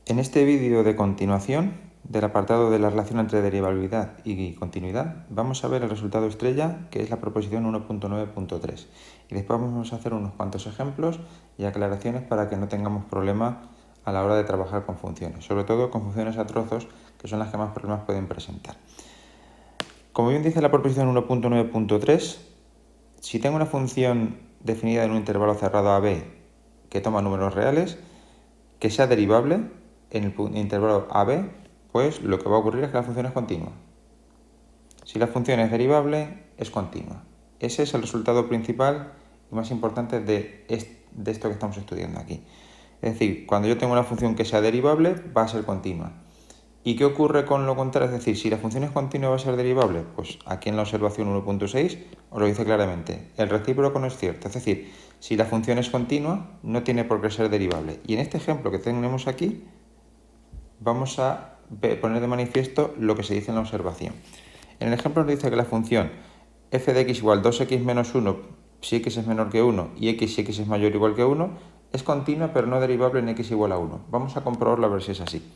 En este vídeo de continuación del apartado de la relación entre derivabilidad y continuidad, vamos a ver el resultado estrella, que es la proposición 1.9.3. Y después vamos a hacer unos cuantos ejemplos y aclaraciones para que no tengamos problemas a la hora de trabajar con funciones, sobre todo con funciones a trozos, que son las que más problemas pueden presentar. Como bien dice la proposición 1.9.3, si tengo una función definida en un intervalo cerrado AB que toma números reales, que sea derivable en el intervalo AB, pues lo que va a ocurrir es que la función es continua. Si la función es derivable, es continua. Ese es el resultado principal y más importante de esto que estamos estudiando aquí. Es decir, cuando yo tengo una función que sea derivable, va a ser continua. ¿Y qué ocurre con lo contrario? Es decir, si la función es continua, ¿va a ser derivable? Pues aquí en la observación 1.6 os lo dice claramente. El recíproco no es cierto. Es decir, si la función es continua, no tiene por qué ser derivable. Y en este ejemplo que tenemos aquí, vamos a poner de manifiesto lo que se dice en la observación. En el ejemplo nos dice que la función f de x igual 2x menos 1 si x es menor que 1 y x si x es mayor o igual que 1 es continua pero no derivable en x igual a 1. Vamos a comprobarlo a ver si es así.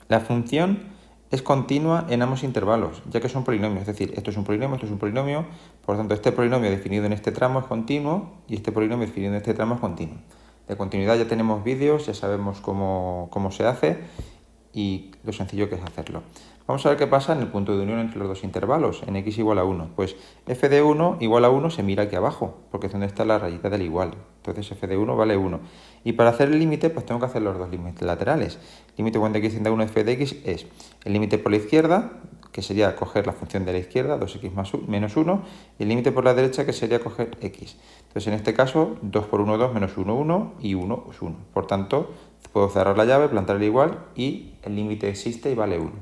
La función es continua en ambos intervalos, ya que son polinomios, es decir, esto es un polinomio, por lo tanto este polinomio definido en este tramo es continuo y este polinomio definido en este tramo es continuo. De continuidad ya tenemos vídeos, ya sabemos cómo se hace y lo sencillo que es hacerlo. Vamos a ver qué pasa en el punto de unión entre los dos intervalos, en x igual a 1. Pues f de 1 igual a 1 se mira aquí abajo, porque es donde está la rayita del igual. Entonces f de 1 vale 1. Y para hacer el límite, pues tengo que hacer los dos límites laterales. Límite cuando x tiende a 1 f de x es el límite por la izquierda, que sería coger la función de la izquierda, 2x menos 1, y el límite por la derecha, que sería coger x. Entonces, en este caso, 2 por 1, 2, menos 1, 1, y 1 es 1. Por tanto, puedo cerrar la llave, plantar el igual, y el límite existe y vale 1.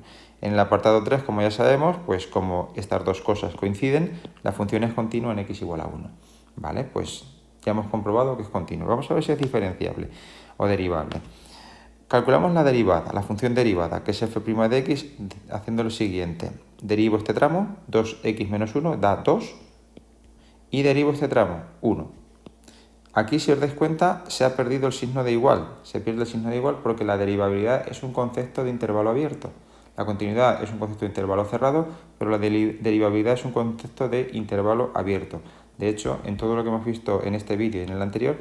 En el apartado 3, como ya sabemos, pues como estas dos cosas coinciden, la función es continua en x igual a 1. ¿Vale? Pues ya hemos comprobado que es continua. Vamos a ver si es diferenciable o derivable. Calculamos la derivada, la función derivada, que es f' de x, haciendo lo siguiente. Derivo este tramo, 2x menos 1 da 2, y derivo este tramo, 1. Aquí, si os dais cuenta, se ha perdido el signo de igual. Se pierde el signo de igual porque la derivabilidad es un concepto de intervalo abierto. La continuidad es un concepto de intervalo cerrado, pero la derivabilidad es un concepto de intervalo abierto. De hecho, en todo lo que hemos visto en este vídeo y en el anterior,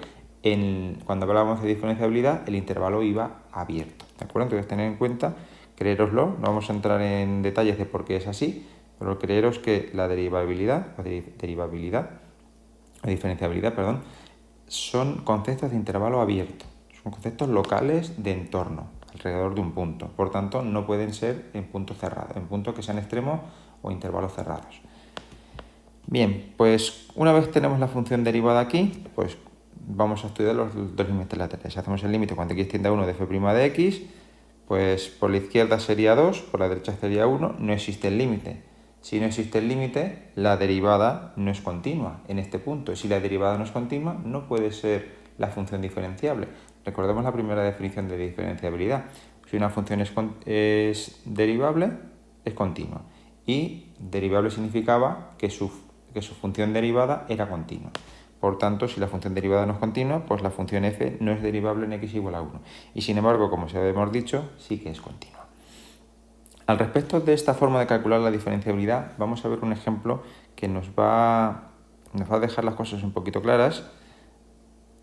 cuando hablábamos de diferenciabilidad, el intervalo iba abierto. ¿De acuerdo? Entonces, tened en cuenta, creéroslo, no vamos a entrar en detalles de por qué es así, pero creeros que la derivabilidad, o diferenciabilidad, perdón, son conceptos de intervalo abierto, son conceptos locales de entorno, alrededor de un punto. Por tanto, no pueden ser en puntos cerrados, en puntos que sean extremos o intervalos cerrados. Bien, pues una vez tenemos la función derivada aquí, pues vamos a estudiar los dos límites laterales. Hacemos el límite cuando x tiende a 1 de f' de x, pues por la izquierda sería 2, por la derecha sería 1, no existe el límite. Si no existe el límite, la derivada no es continua en este punto. Si la derivada no es continua, no puede ser la función diferenciable. Recordemos la primera definición de diferenciabilidad. Si una función es derivable, es continua. Y derivable significaba que su función derivada era continua. Por tanto, si la función derivada no es continua, pues la función f no es derivable en x igual a 1. Y sin embargo, como ya hemos dicho, sí que es continua. Al respecto de esta forma de calcular la diferenciabilidad, vamos a ver un ejemplo que nos va a dejar las cosas un poquito claras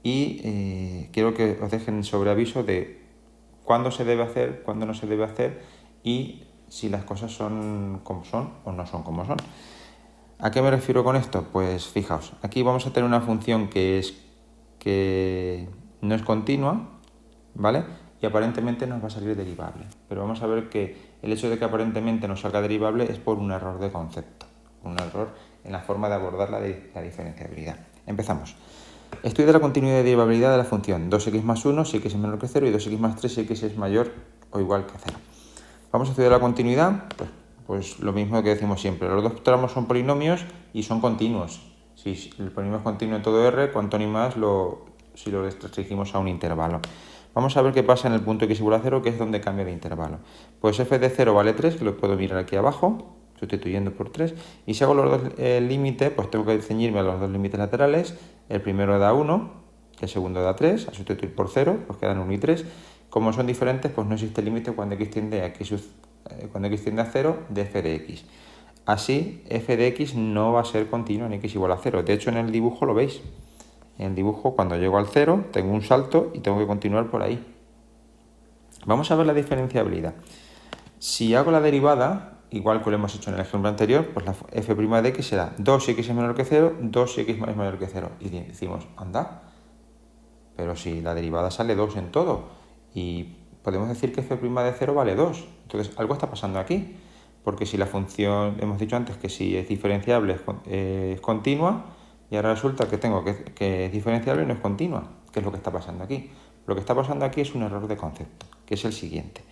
y quiero que os dejen sobre aviso de cuándo se debe hacer, cuándo no se debe hacer y si las cosas son como son o no son como son. ¿A qué me refiero con esto? Pues fijaos, aquí vamos a tener una función que no es continua, ¿vale? Y aparentemente nos va a salir derivable. Pero vamos a ver que el hecho de que aparentemente nos salga derivable es por un error de concepto, un error en la forma de abordar la diferenciabilidad. Empezamos. Estudia la continuidad y derivabilidad de la función 2x más 1 si x es menor que 0 y 2x más 3 si x es mayor o igual que 0. Vamos a estudiar la continuidad, pues lo mismo que decimos siempre. Los dos tramos son polinomios y son continuos. Si el polinomio es continuo en todo R, cuanto ni más si lo restringimos a un intervalo. Vamos a ver qué pasa en el punto x igual a 0, que es donde cambia de intervalo. Pues f de 0 vale 3, que lo puedo mirar aquí abajo, sustituyendo por 3. Y si hago los dos límites, pues tengo que ceñirme a los dos límites laterales. El primero da 1, el segundo da 3, a sustituir por 0, pues quedan 1 y 3. Como son diferentes, pues no existe límite cuando x tiende a cuando x tiende a 0 de f de x. Así, f de x no va a ser continua en x igual a 0. De hecho, en el dibujo lo veis. En el dibujo, cuando llego al 0, tengo un salto y tengo que continuar por ahí. Vamos a ver la diferenciabilidad. Si hago la derivada, igual que lo hemos hecho en el ejemplo anterior, pues la f' de x será 2 si x es menor que 0, 2 si x es mayor que 0. Y decimos, anda, pero si la derivada sale 2 en todo, y podemos decir que f' de 0 vale 2. Entonces, algo está pasando aquí, porque si la función, hemos dicho antes que si es diferenciable es continua, y ahora resulta que tengo que es diferenciable y no es continua. ¿Qué es lo que está pasando aquí? Lo que está pasando aquí es un error de concepto, que es el siguiente.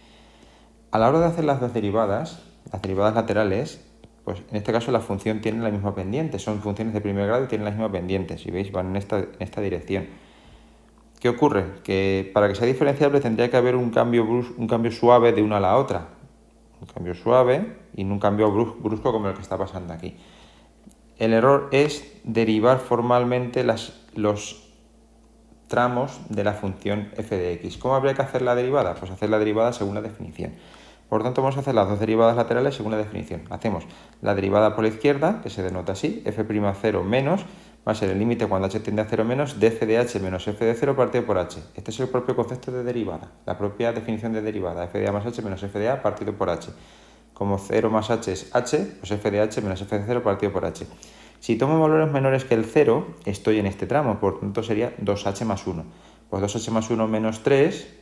A la hora de hacer las dos derivadas, las derivadas laterales, pues en este caso la función tiene la misma pendiente, son funciones de primer grado y tienen la misma pendiente, si veis van en esta dirección. ¿Qué ocurre? Que para que sea diferenciable tendría que haber un cambio suave de una a la otra, un cambio suave y no un cambio brusco como el que está pasando aquí. El error es derivar formalmente los tramos de la función f de x. ¿Cómo habría que hacer la derivada? Pues hacer la derivada según la definición. Por lo tanto, vamos a hacer las dos derivadas laterales según la definición. Hacemos la derivada por la izquierda, que se denota así, f'0 menos, va a ser el límite cuando h tiende a 0 menos, de f de h menos f de 0 partido por h. Este es el propio concepto de derivada, la propia definición de derivada, f de a más h menos f de a partido por h. Como 0 más h es h, pues f de h menos f de 0 partido por h. Si tomo valores menores que el 0, estoy en este tramo, por tanto sería 2h más 1. Pues 2h más 1 menos 3,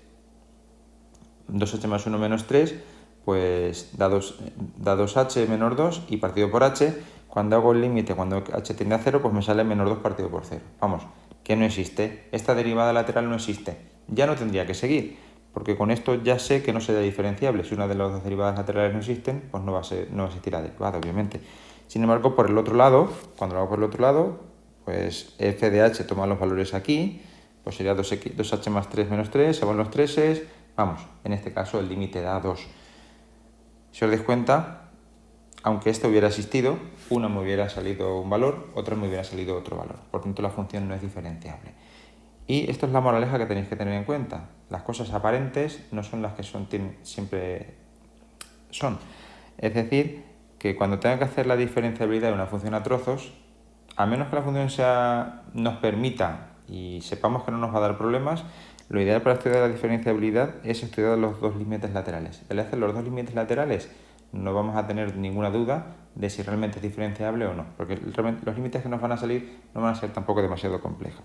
2h más 1 menos 3, pues da 2h menos 2 y partido por h, cuando hago el límite, cuando h tiende a 0, pues me sale menos 2 partido por 0. Vamos, que no existe, esta derivada lateral no existe. Ya no tendría que seguir, porque con esto ya sé que no será diferenciable. Si una de las dos derivadas laterales no existen, pues no va a existir la derivada, obviamente. Sin embargo, por el otro lado, cuando lo hago por el otro lado, pues f de h toma los valores aquí, pues sería 2h más 3 menos 3, se van los 3's, vamos, en este caso el límite da 2. Si os dais cuenta, aunque esto hubiera existido, una me hubiera salido un valor, otra me hubiera salido otro valor. Por tanto, la función no es diferenciable. Y esto es la moraleja que tenéis que tener en cuenta. Las cosas aparentes no son las que siempre son. Es decir, que cuando tenga que hacer la diferenciabilidad de una función a trozos, a menos que la función nos permita y sepamos que no nos va a dar problemas, lo ideal para estudiar la diferenciabilidad es estudiar los dos límites laterales. Al hacer los dos límites laterales no vamos a tener ninguna duda de si realmente es diferenciable o no, porque los límites que nos van a salir no van a ser tampoco demasiado complejos.